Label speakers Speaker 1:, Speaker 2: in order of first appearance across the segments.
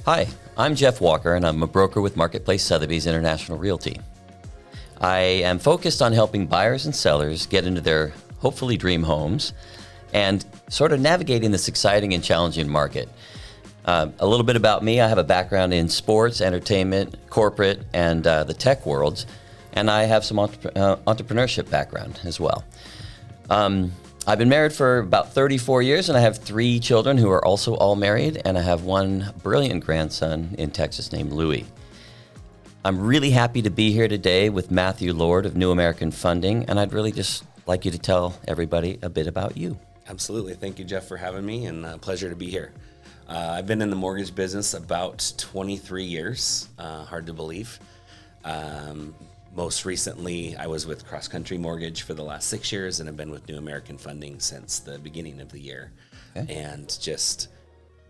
Speaker 1: Hi, I'm Geoff Walker, and I'm a broker with Marketplace Sotheby's International Realty. I am focused on helping buyers and sellers get into their hopefully dream homes and sort of navigating this exciting and challenging market. A little bit about me: I have a background in sports, entertainment, corporate, and the tech worlds, and I have some entrepreneurship background as well. I've been married for about 34 years, and I have 3 children who are also all married, and I have one brilliant grandson in Texas named Louis. I'm really happy to be here today with Matthew Lord of New American Funding, and I'd really just like you to tell everybody a bit about you.
Speaker 2: Absolutely. Thank you, Geoff, for having me, and a pleasure to be here. I've been in the mortgage business about 23 years, hard to believe. Most recently, I was with Cross Country Mortgage for the last 6 years, and I've been with New American Funding since the beginning of the year. Okay. And just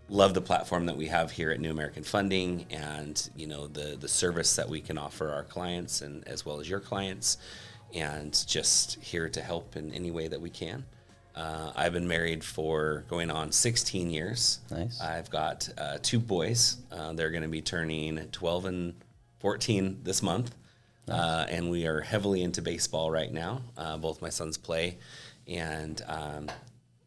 Speaker 2: love the platform that we have here at New American Funding, and the service that we can offer our clients and as well as your clients, and just here to help in any way that we can. I've been married for going on 16 years.
Speaker 1: Nice.
Speaker 2: I've got 2 boys. They're going to be turning 12 and 14 this month. Nice. And we are heavily into baseball right now. Both my sons play, and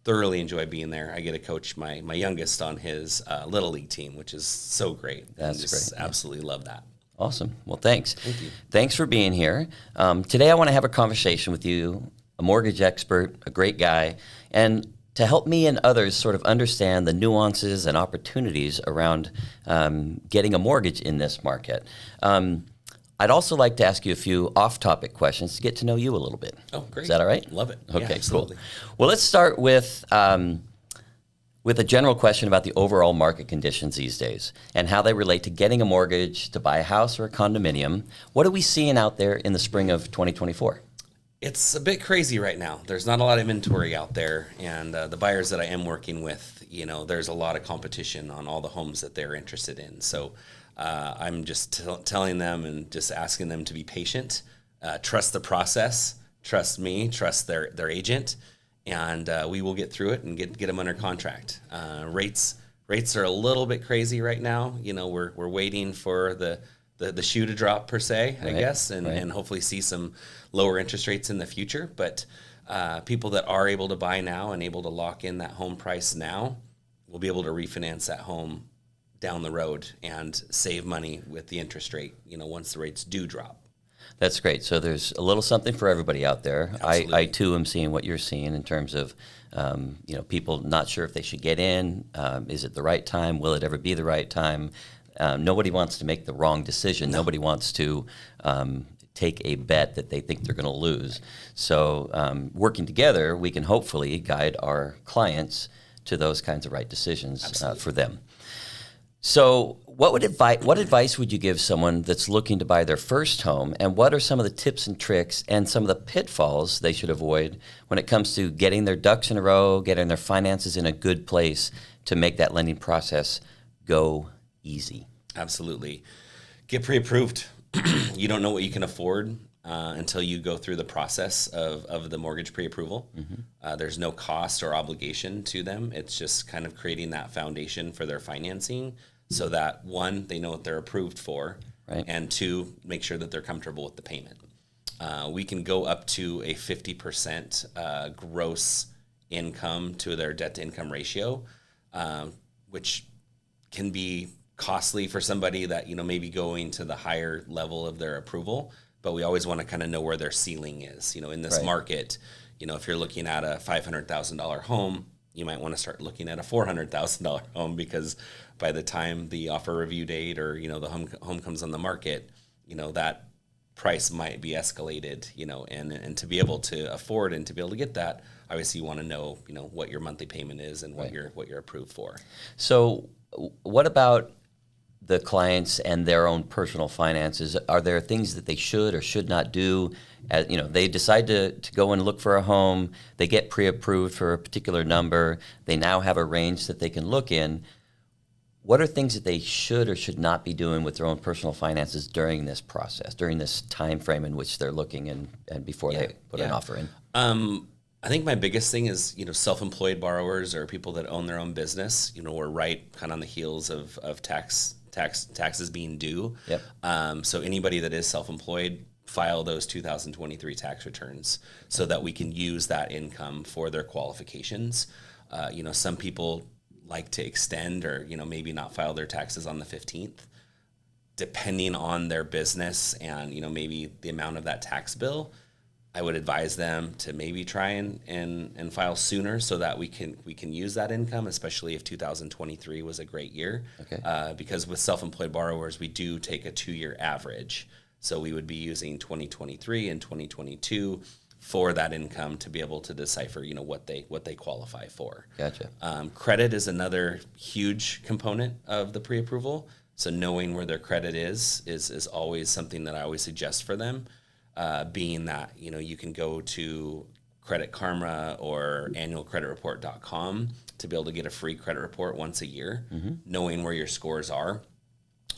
Speaker 2: thoroughly enjoy being there. I get to coach my youngest on his Little League team, which is so great.
Speaker 1: That's great.
Speaker 2: Absolutely love that.
Speaker 1: Awesome. Well, thanks.
Speaker 2: Thank you.
Speaker 1: Thanks for being here. Today I want to have a conversation with you, a mortgage expert, a great guy, and to help me and others sort of understand the nuances and opportunities around getting a mortgage in this market. I'd also like to ask you a few off-topic questions to get to know you a little bit.
Speaker 2: Oh, great.
Speaker 1: Is that all right?
Speaker 2: Love it.
Speaker 1: Okay,
Speaker 2: yeah,
Speaker 1: cool. Well, let's start with a general question about the overall market conditions these days and how they relate to getting a mortgage to buy a house or a condominium. What are we seeing out there in the spring of 2024?
Speaker 2: It's a bit crazy right now. There's not a lot of inventory out there, and the buyers that I am working with, there's a lot of competition on all the homes that they're interested in. So I'm just telling them and just asking them to be patient, trust the process, trust me, trust their agent, and we will get through it and get them under contract. Rates are a little bit crazy right now. We're waiting for the shoe to drop per se, I guess, and hopefully see some lower interest rates in the future. But people that are able to buy now and able to lock in that home price now will be able to refinance that home down the road and save money with the interest rate, once the rates do drop.
Speaker 1: That's great. So there's a little something for everybody out there. I too am seeing what you're seeing in terms of, people not sure if they should get in. Is it the right time? Will it ever be the right time? Nobody wants to make the wrong decision. No. Nobody wants to take a bet that they think they're going to lose. So working together, we can hopefully guide our clients to those kinds of right decisions for them. So what advice would you give someone that's looking to buy their first home, and what are some of the tips and tricks and some of the pitfalls they should avoid when it comes to getting their ducks in a row, getting their finances in a good place to make that lending process go easy?
Speaker 2: Absolutely. Get pre-approved. You don't know what you can afford until you go through the process of the mortgage pre-approval. Mm-hmm. There's no cost or obligation to them. It's just kind of creating that foundation for their financing so that, 1, they know what they're approved for, right, and 2, make sure that they're comfortable with the payment. We can go up to a 50% gross income to their debt-to-income ratio, which can be costly for somebody that, maybe going to the higher level of their approval. But we always want to kind of know where their ceiling is. In this market, if you're looking at a $500,000 home, you might want to start looking at a $400,000 home, because by the time the offer review date or, the home comes on the market, that price might be escalated, and to be able to afford and to be able to get that, obviously you want to know, what your monthly payment is and what you're approved for.
Speaker 1: So what about the clients and their own personal finances? Are there things that they should or should not do? They decide to go and look for a home. They get pre-approved for a particular number. They now have a range that they can look in. What are things that they should or should not be doing with their own personal finances during this process, during this time frame in which they're looking and before they put an offer in?
Speaker 2: I think my biggest thing is, self-employed borrowers or people that own their own business. We're right kind of on the heels of tax taxes being due.
Speaker 1: Yep.
Speaker 2: So anybody that is self-employed, file those 2023 tax returns so that we can use that income for their qualifications. Some people like to extend or, maybe not file their taxes on the 15th, depending on their business and, maybe the amount of that tax bill. I would advise them to maybe try and file sooner so that we can use that income, especially if 2023 was a great year.
Speaker 1: Okay.
Speaker 2: Because with self-employed borrowers, we do take a 2-year average. So we would be using 2023 and 2022 for that income to be able to decipher, what they qualify for.
Speaker 1: Gotcha.
Speaker 2: Credit is another huge component of the pre-approval. So knowing where their credit is always something that I always suggest for them. Being that, you can go to Credit Karma or annualcreditreport.com to be able to get a free credit report once a year, knowing where your scores are.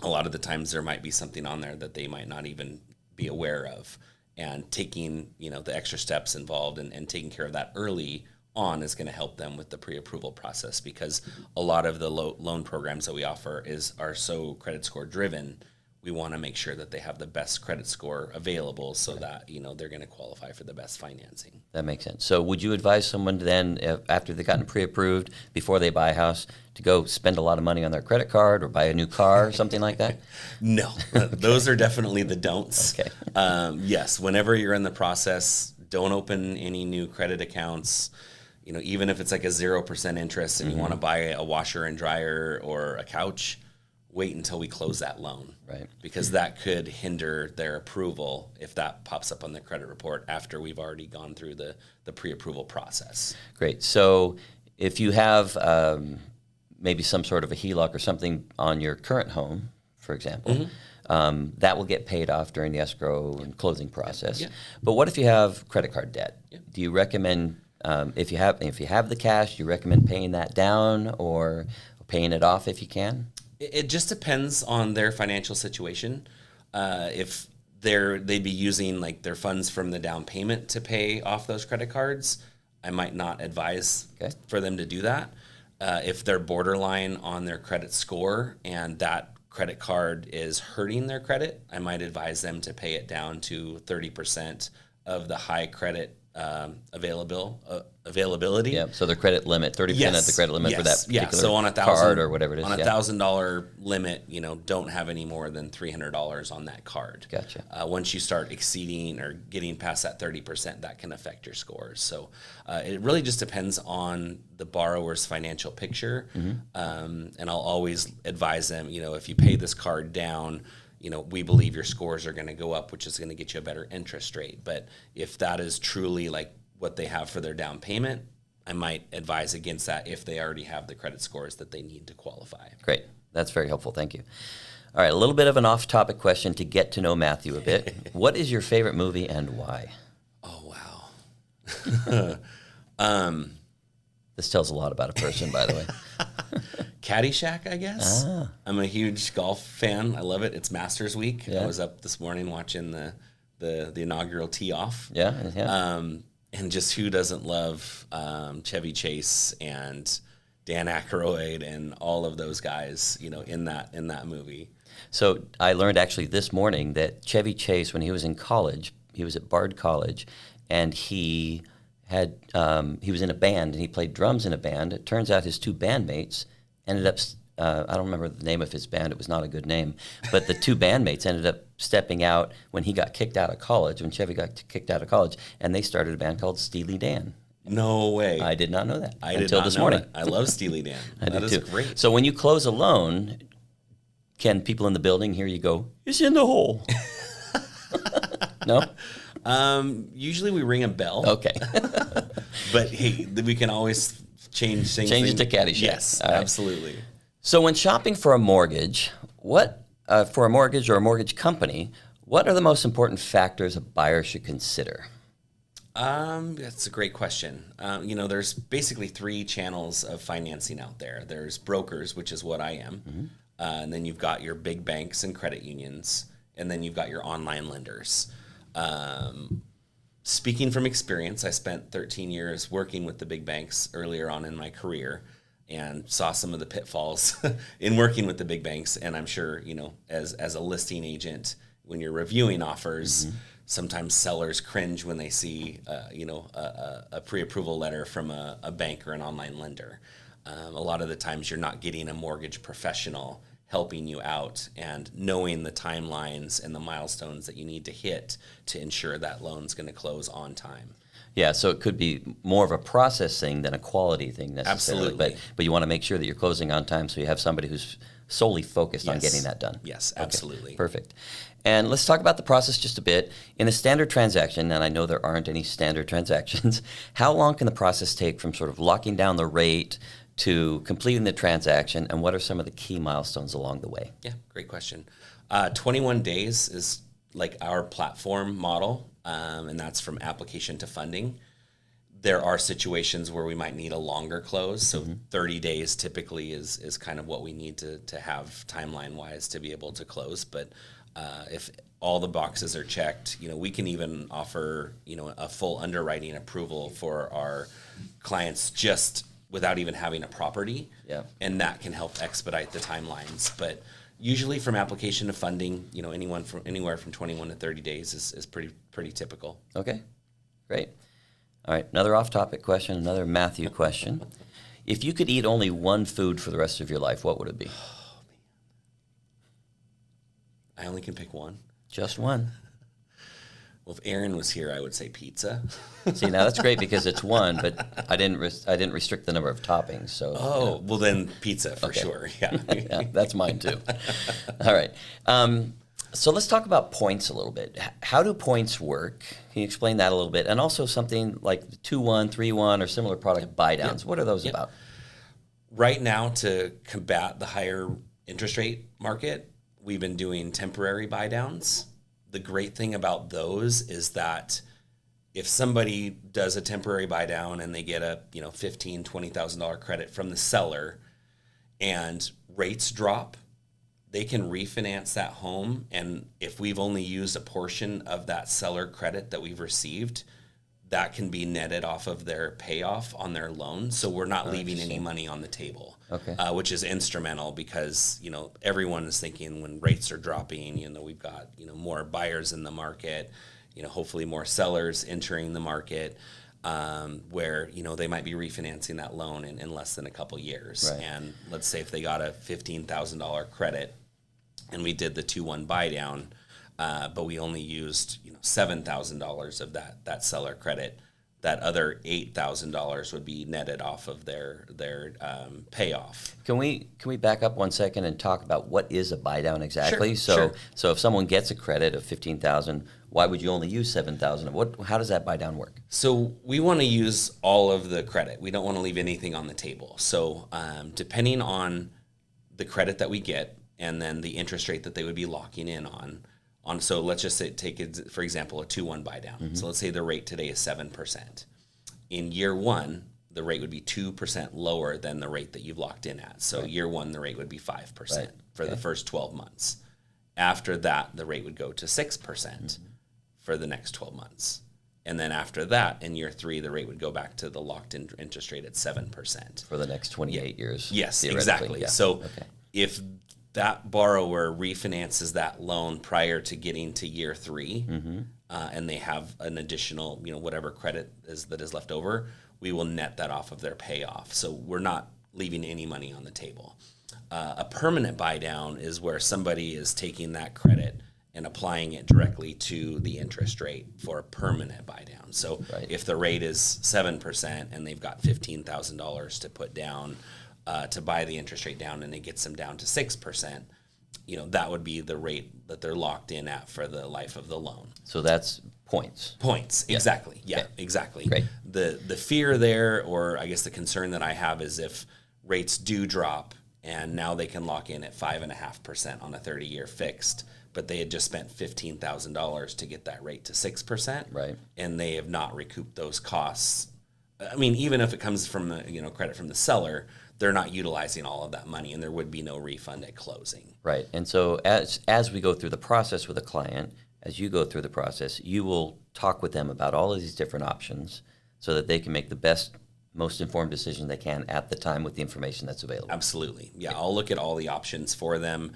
Speaker 2: A lot of the times there might be something on there that they might not even be aware of, and taking, the extra steps involved and taking care of that early on is going to help them with the pre-approval process, because a lot of the loan programs that we offer are so credit score driven. We want to make sure that they have the best credit score available so that, they're going to qualify for the best financing.
Speaker 1: That makes sense. So would you advise someone to then, after they've gotten pre-approved, before they buy a house, to go spend a lot of money on their credit card or buy a new car or something like that?
Speaker 2: No, those are definitely the don'ts.
Speaker 1: Okay.
Speaker 2: Yes, whenever you're in the process, don't open any new credit accounts. Even if it's like a 0% interest and you want to buy a washer and dryer or a couch, wait until we close that loan.
Speaker 1: Right.
Speaker 2: Because that could hinder their approval if that pops up on the credit report after we've already gone through the pre-approval process.
Speaker 1: Great. So if you have maybe some sort of a HELOC or something on your current home, for example, that will get paid off during the escrow and closing process.
Speaker 2: Yeah.
Speaker 1: But what if you have credit card debt? Yeah. Do you recommend, if you have the cash, do you recommend paying that down or paying it off if you can?
Speaker 2: It just depends on their financial situation. If they'd be using like their funds from the down payment to pay off those credit cards, I might not advise for them to do that. If they're borderline on their credit score and that credit card is hurting their credit, I might advise them to pay it down to 30% of the high credit availability.
Speaker 1: Yeah. So the credit limit, 30% of the credit limit for that particular
Speaker 2: so on
Speaker 1: card or whatever it is.
Speaker 2: On $1,000 limit, don't have any more than $300 on that card.
Speaker 1: Gotcha.
Speaker 2: Once you start exceeding or getting past that 30%, that can affect your scores. So it really just depends on the borrower's financial picture. And I'll always advise them, if you pay this card down, we believe your scores are going to go up, which is going to get you a better interest rate. But if that is truly like what they have for their down payment, I might advise against that if they already have the credit scores that they need to qualify.
Speaker 1: Great. That's very helpful. Thank you. All right, a little bit of an off-topic question to get to know Matthew a bit. What is your favorite movie and why?
Speaker 2: Oh, wow.
Speaker 1: This tells a lot about a person, by the way.
Speaker 2: Caddyshack, I guess. I'm a huge golf fan. I love it. It's Masters Week.
Speaker 1: Yeah.
Speaker 2: I was up this morning watching the inaugural tee off.
Speaker 1: Yeah.
Speaker 2: And just who doesn't love Chevy Chase and Dan Aykroyd and all of those guys, in that movie.
Speaker 1: So I learned actually this morning that Chevy Chase, when he was in college, he was at Bard College, and he was in a band and he played drums in a band. It turns out his two bandmates ended up, I don't remember the name of his band, it was not a good name, but the two bandmates ended up stepping out when he got kicked out of college, when Chevy got kicked out of college, and they started a band called Steely Dan.
Speaker 2: No way.
Speaker 1: I did not know that
Speaker 2: I
Speaker 1: until this morning.
Speaker 2: I love Steely Dan. That is great.
Speaker 1: So when you close a loan, can people in the building hear you go, "It's in the hole"? No?
Speaker 2: Usually we ring a bell.
Speaker 1: Okay.
Speaker 2: But hey, we can always change things.
Speaker 1: Change it to Caddyshack.
Speaker 2: Yes,
Speaker 1: all right.
Speaker 2: Absolutely.
Speaker 1: So when shopping for a mortgage, for a mortgage or a mortgage company, what are the most important factors a buyer should consider?
Speaker 2: That's a great question. There's basically 3 channels of financing out there. There's brokers, which is what I am. And then you've got your big banks and credit unions. And then you've got your online lenders. Speaking from experience, I spent 13 years working with the big banks earlier on in my career. and saw some of the pitfalls in working with the big banks. And I'm sure, as a listing agent, when you're reviewing offers, sometimes sellers cringe when they see, a pre-approval letter from a bank or an online lender. A lot of the times you're not getting a mortgage professional helping you out and knowing the timelines and the milestones that you need to hit to ensure that loan's going to close on time.
Speaker 1: Yeah, so it could be more of a process thing than a quality thing necessarily.
Speaker 2: Absolutely.
Speaker 1: But you want to make sure that you're closing on time, so you have somebody who's solely focused on getting that done.
Speaker 2: Yes, absolutely.
Speaker 1: Okay, perfect. And let's talk about the process just a bit. In a standard transaction, and I know there aren't any standard transactions, how long can the process take from sort of locking down the rate to completing the transaction, and what are some of the key milestones along the way?
Speaker 2: Yeah, great question. 21 days is like our platform model, and that's from application to funding. There are situations where we might need a longer close, so 30 days typically is kind of what we need to have timeline-wise to be able to close. But if all the boxes are checked, we can even offer, a full underwriting approval for our clients just without even having a property.
Speaker 1: Yeah.
Speaker 2: And that can help expedite the timelines. But usually from application to funding, anywhere from 21 to 30 days is pretty typical.
Speaker 1: Okay, great. All right, another off-topic question, another Matthew question. If you could eat only one food for the rest of your life, what would it be?
Speaker 2: Oh, man. I only can pick one.
Speaker 1: Just one.
Speaker 2: Well, if Aaron was here, I would say pizza.
Speaker 1: See, now that's great because it's one, but I didn't restrict the number of toppings. So.
Speaker 2: Oh, well then pizza for sure. Yeah.
Speaker 1: Yeah, that's mine too. All right. So let's talk about points a little bit. How do points work? Can you explain that a little bit? And also something like the 2-1, 3-1, or similar product buy downs. What are those about?
Speaker 2: Right now, to combat the higher interest rate market, we've been doing temporary buy downs. The great thing about those is that if somebody does a temporary buy down and they get a $15,000, $20,000 credit from the seller and rates drop, they can refinance that home. And if we've only used a portion of that seller credit that we've received, that can be netted off of their payoff on their loan. So we're not leaving any money on the table, which is instrumental because, everyone is thinking when rates are dropping, we've got, more buyers in the market, hopefully more sellers entering the market, where, they might be refinancing that loan in less than a couple years.
Speaker 1: Right.
Speaker 2: And let's say if they got a $15,000 credit and we did the 2-1 buy down, but we only used $7,000 of that seller credit, that other $8,000 would be netted off of their payoff.
Speaker 1: Can we back up 1 second and talk about what is a buy down exactly?
Speaker 2: Sure.
Speaker 1: So if someone gets a credit of $15,000, why would you only use $7,000? How does that buy down work?
Speaker 2: So we want to use all of the credit. We don't want to leave anything on the table. So depending on the credit that we get and then the interest rate that they would be locking in on, so let's just say, take it, for example, a 2-1 buy down. So let's say the rate today is 7%. In year one, the rate would be 2% lower than the rate that you've locked in at. So year one, the rate would be 5% for the first 12 months. After that, the rate would go to 6% for the next 12 months. And then after that, in year three, the rate would go back to the locked in interest rate at 7%.
Speaker 1: For the next 28 years.
Speaker 2: Yes, exactly.
Speaker 1: Yeah.
Speaker 2: So if that borrower refinances that loan prior to getting to year three, and they have an additional, whatever credit that is left over, we will net that off of their payoff. So we're not leaving any money on the table. A permanent buy down is where somebody is taking that credit and applying it directly to the interest rate for a permanent buy down. So if the rate is 7% and they've got $15,000 to put down to buy the interest rate down, and it gets them down to 6%, that would be the rate that they're locked in at for the life of the loan.
Speaker 1: So that's points.
Speaker 2: Points, exactly. Yeah, exactly.
Speaker 1: Great.
Speaker 2: The fear there, or I guess the concern that I have, is if rates do drop and now they can lock in at 5.5% on a 30-year fixed, but they had just spent $15,000 to get that rate to 6%,
Speaker 1: right?
Speaker 2: And they have not recouped those costs. I mean, even if it comes from the credit from the seller, they're not utilizing all of that money, and there would be no refund at closing.
Speaker 1: Right. And so as we go through the process with a client, as you go through the process, you will talk with them about all of these different options so that they can make the best most informed decision they can at the time with the information that's available.
Speaker 2: Absolutely. Yeah, I'll look at all the options for them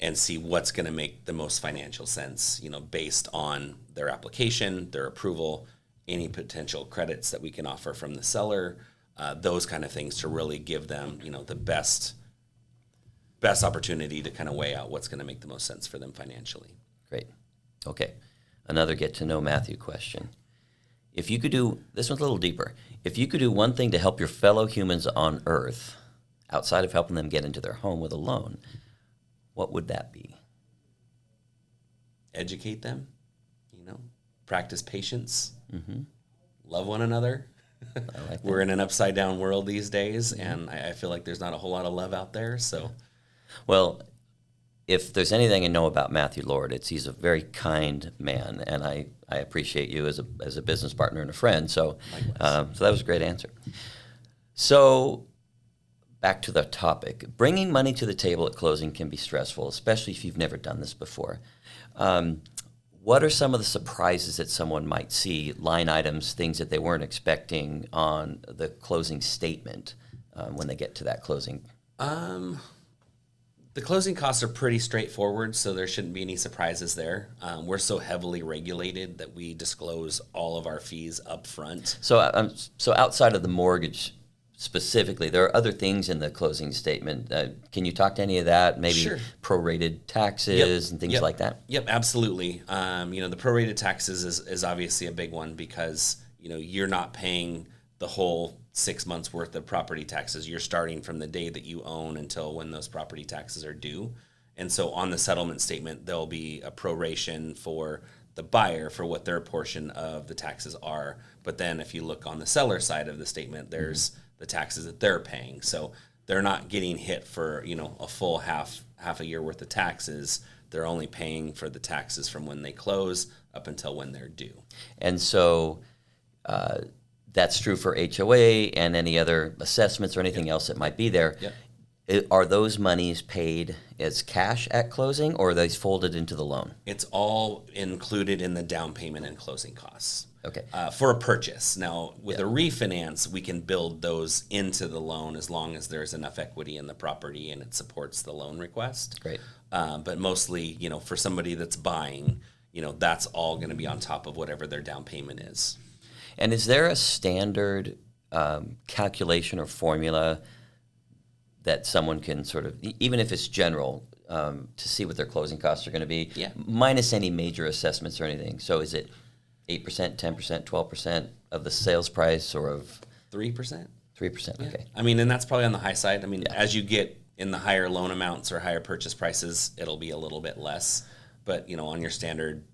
Speaker 2: and see what's going to make the most financial sense, based on their application, their approval, any potential credits that we can offer from the seller, those kind of things to really give them, the best opportunity to kind of weigh out what's going to make the most sense for them financially.
Speaker 1: Great. Okay. Another get to know Matthew question. If you could do, this one's a little deeper. If you could do one thing to help your fellow humans on earth, outside of helping them get into their home with a loan, what would that be?
Speaker 2: Educate them, practice patience, love one another.
Speaker 1: I like that.
Speaker 2: We're in an upside down world these days, and I feel like there's not a whole lot of love out there. So,
Speaker 1: Well, if there's anything I know about Matthew Lord, it's he's a very kind man, and I appreciate you as a business partner and a friend. So, so that was a great answer. So, back to the topic. Bringing money to the table at closing can be stressful, especially if you've never done this before. What are some of the surprises that someone might see, line items, things that they weren't expecting on the closing statement when they get to that closing?
Speaker 2: The closing costs are pretty straightforward, so there shouldn't be any surprises there. We're so heavily regulated that we disclose all of our fees up front.
Speaker 1: So outside of the mortgage specifically, there are other things in the closing statement. Can you talk to any of that? Maybe
Speaker 2: Sure.
Speaker 1: prorated taxes and things like that?
Speaker 2: Yep, absolutely. The prorated taxes is obviously a big one because, you're not paying the whole 6 months worth of property taxes. You're starting from the day that you own until when those property taxes are due. And so on the settlement statement, there'll be a proration for the buyer for what their portion of the taxes are. But then if you look on the seller side of the statement, there's the taxes that they're paying. So they're not getting hit for, a full half a year worth of taxes. They're only paying for the taxes from when they close up until when they're due.
Speaker 1: And so that's true for HOA and any other assessments or anything else that might be there. Are those monies paid as cash at closing, or are they folded into the loan?
Speaker 2: It's all included in the down payment and closing costs.
Speaker 1: Okay.
Speaker 2: For a purchase. Now, with a refinance, we can build those into the loan as long as there's enough equity in the property and it supports the loan request.
Speaker 1: Great.
Speaker 2: But mostly, for somebody that's buying, that's all going to be on top of whatever their down payment is.
Speaker 1: And is there a standard calculation or formula that someone can sort of, even if it's general, to see what their closing costs are going to be, minus any major assessments or anything? So is it 8%, 10%, 12% of the sales price, or of
Speaker 2: 3%?
Speaker 1: 3%, okay.
Speaker 2: And that's probably on the high side. As you get in the higher loan amounts or higher purchase prices, it'll be a little bit less. But, on your standard,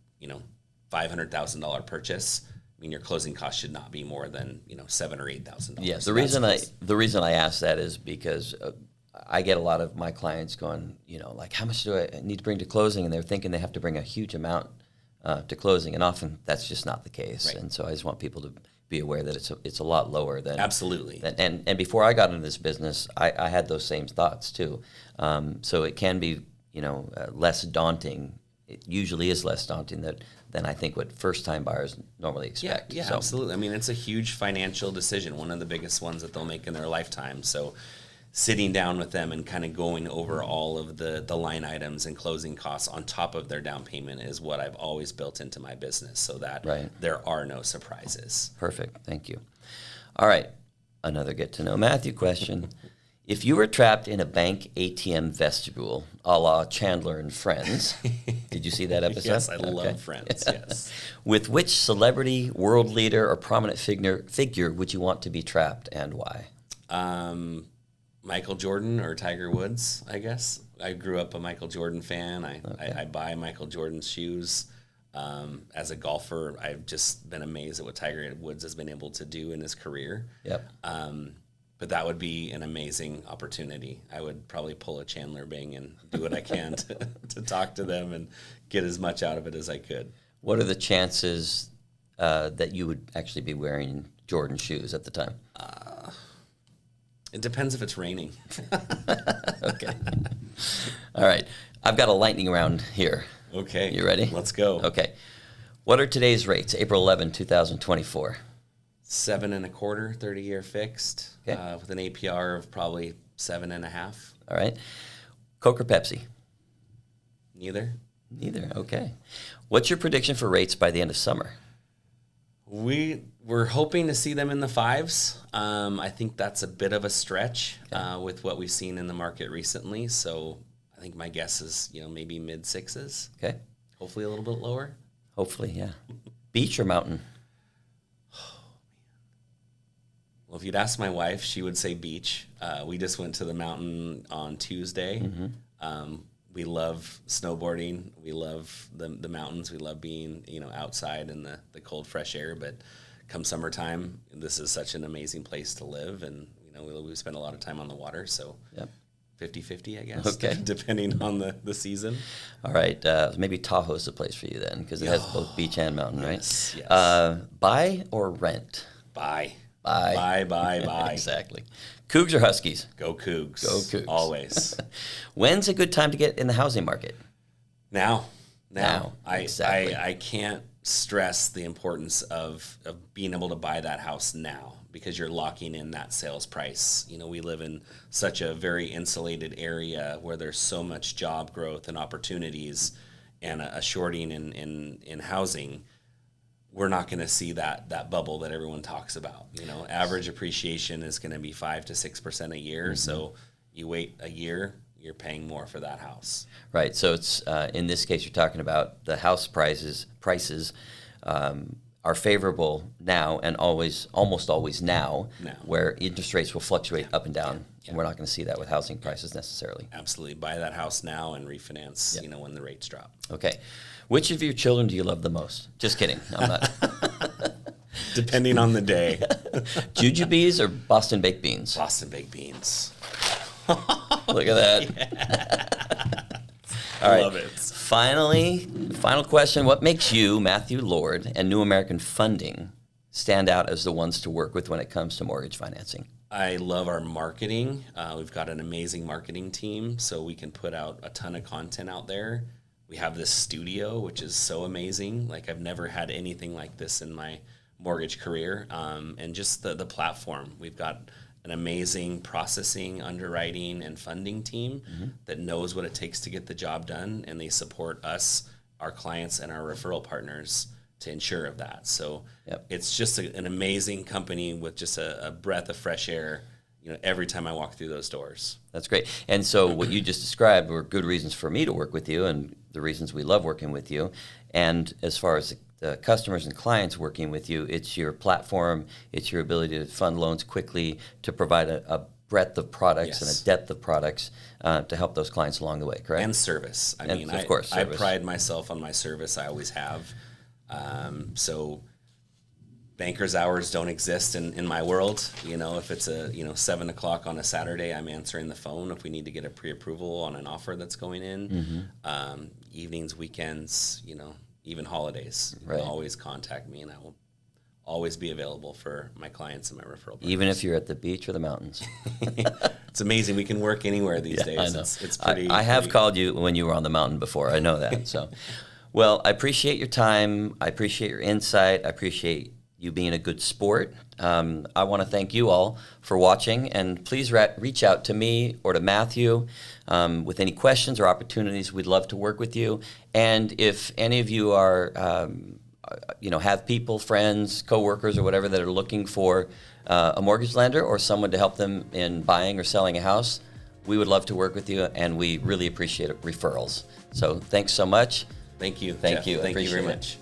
Speaker 2: $500,000 purchase, your closing costs should not be more than $7,000 or $8,000.
Speaker 1: Yes, the reason I ask that is because I get a lot of my clients going, like, how much do I need to bring to closing? And they're thinking they have to bring a huge amount to closing, and often that's just not the case.
Speaker 2: Right.
Speaker 1: And so I just want people to be aware that it's a lot lower than
Speaker 2: absolutely.
Speaker 1: And before I got into this business, I had those same thoughts too. So it can be less daunting. It usually is less daunting than I think what first-time buyers normally expect.
Speaker 2: Yeah, absolutely. It's a huge financial decision, one of the biggest ones that they'll make in their lifetime. So sitting down with them and kind of going over all of the line items and closing costs on top of their down payment is what I've always built into my business so that there are no surprises.
Speaker 1: Perfect. Thank you. All right. Another get to know Matthew question. If you were trapped in a bank ATM vestibule, a la Chandler and Friends, did you see that episode?
Speaker 2: Yes, I love Friends, yes.
Speaker 1: With which celebrity, world leader, or prominent figure would you want to be trapped, and why?
Speaker 2: Michael Jordan or Tiger Woods, I guess. I grew up a Michael Jordan fan. I buy Michael Jordan's shoes. As a golfer, I've just been amazed at what Tiger Woods has been able to do in his career.
Speaker 1: Yep.
Speaker 2: But that would be an amazing opportunity. I would probably pull a Chandler Bing and do what I can to talk to them and get as much out of it as I could.
Speaker 1: What are the chances that you would actually be wearing Jordan shoes at the time?
Speaker 2: It depends if it's raining.
Speaker 1: Okay. All right. I've got a lightning round here.
Speaker 2: Okay.
Speaker 1: You ready?
Speaker 2: Let's go.
Speaker 1: Okay. What are today's rates? April 11, 2024.
Speaker 2: 7.25, 30-year fixed,
Speaker 1: Okay.
Speaker 2: with an APR of probably 7.5.
Speaker 1: All right. Coke or Pepsi?
Speaker 2: Neither.
Speaker 1: Neither. Okay. What's your prediction for rates by the end of summer?
Speaker 2: We're hoping to see them in the 5s. I think that's a bit of a stretch with what we've seen in the market recently. So I think my guess is, maybe mid 6s.
Speaker 1: Okay.
Speaker 2: Hopefully a little bit lower.
Speaker 1: Hopefully, yeah. Beach or mountain?
Speaker 2: Well, if you'd ask my wife, she would say beach. We just went to the mountain on Tuesday. We love snowboarding. We love the mountains. We love being, outside in the cold, fresh air. But come summertime, this is such an amazing place to live. And, we spend a lot of time on the water. So
Speaker 1: Yep.
Speaker 2: 50-50, I guess,
Speaker 1: Okay.
Speaker 2: depending on the season.
Speaker 1: All right. Maybe Tahoe's the place for you then, because it has both beach and mountain, right?
Speaker 2: Yes.
Speaker 1: Buy or rent?
Speaker 2: Buy.
Speaker 1: Buy.
Speaker 2: Buy.
Speaker 1: Exactly. Cougs or Huskies?
Speaker 2: Go Cougs.
Speaker 1: Go Cougs.
Speaker 2: Always.
Speaker 1: When's a good time to get in the housing market?
Speaker 2: Now.
Speaker 1: Exactly.
Speaker 2: I can't stress the importance of being able to buy that house now, because you're locking in that sales price. We live in such a very insulated area where there's so much job growth and opportunities and a shorting in housing. We're not going to see that bubble that everyone talks about. Average appreciation is going to be 5 to 6% a year. So you wait a year, you're paying more for that house.
Speaker 1: Right. So it's in this case, you're talking about the house prices are favorable now and almost always now, where interest rates will fluctuate up and down. And we're not going to see that with housing prices necessarily.
Speaker 2: Absolutely. Buy that house now and refinance, when the rates drop.
Speaker 1: Okay. Which of your children do you love the most? Just kidding. I'm not.
Speaker 2: Depending on the day.
Speaker 1: Jujubes or Boston baked beans?
Speaker 2: Boston baked beans.
Speaker 1: Look at that. All right.
Speaker 2: Love it.
Speaker 1: Final question. What makes you, Matthew Lord, and New American Funding stand out as the ones to work with when it comes to mortgage financing?
Speaker 2: I love our marketing. We've got an amazing marketing team, so we can put out a ton of content out there. We have this studio, which is so amazing. Like, I've never had anything like this in my mortgage career. And just the platform. We've got an amazing processing, underwriting, and funding team that knows what it takes to get the job done, and they support us, our clients, and our referral partners to ensure of that. So it's just an amazing company with just a breath of fresh air, every time I walk through those doors.
Speaker 1: That's great. And so what you just described were good reasons for me to work with you and the reasons we love working with you. And as far as the customers and clients working with you, it's your platform, it's your ability to fund loans quickly, to provide a breadth of products and a depth of products to help those clients along the way, correct?
Speaker 2: And service.
Speaker 1: Of course,
Speaker 2: I pride myself on my service. I always have. So banker's hours don't exist in my world. If it's 7 o'clock on a Saturday, I'm answering the phone if we need to get a pre-approval on an offer that's going in. Evenings, weekends, even holidays. You can always contact me, and I will always be available for my clients and my referral partners.
Speaker 1: Even if you're at the beach or the mountains.
Speaker 2: It's amazing. We can work anywhere these days.
Speaker 1: I know.
Speaker 2: It's pretty.
Speaker 1: I have called you when you were on the mountain before. I know that. So, well, I appreciate your time. I appreciate your insight. I appreciate you being a good sport. I want to thank you all for watching, and please reach out to me or to Matthew with any questions or opportunities. We'd love to work with you. And if any of you are, have people, friends, coworkers, or whatever that are looking for a mortgage lender or someone to help them in buying or selling a house, we would love to work with you, and we really appreciate referrals. So thanks so much.
Speaker 2: Thank you.
Speaker 1: Thank
Speaker 2: Geoff.
Speaker 1: you.
Speaker 2: Thank you very
Speaker 1: Appreciate it.
Speaker 2: much.